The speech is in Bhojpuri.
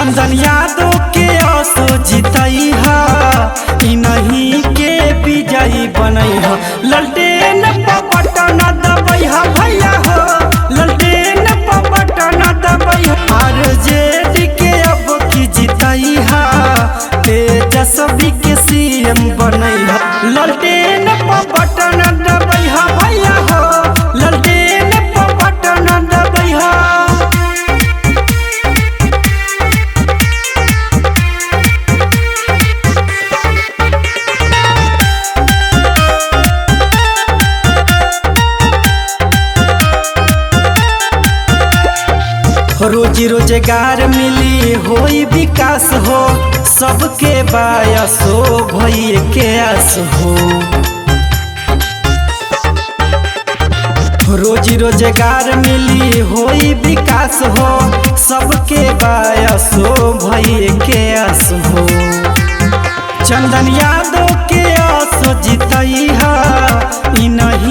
चंदन यादव के आसो जितई हा, इन्हीं के विजयी बनई हा। ललटेन पर बटन दबई हा भैया हो, ललटेन पर बटन दबई हा। आरजेडी के अब की जितई हा, तेजस्वी के सीएम बनई हा। ललटेन पर बटन दबई हा भैया हो, ललटेन पर बटन दबई हा। रोजी रोजगार मिली होई विकास हो, सबके बायस हो भई के आस हो। रोजी रोजगार मिली होई विकास हो, सबके बायस हो भई के आस हो। चंदन यादव के आस जितई हा, इन्हीं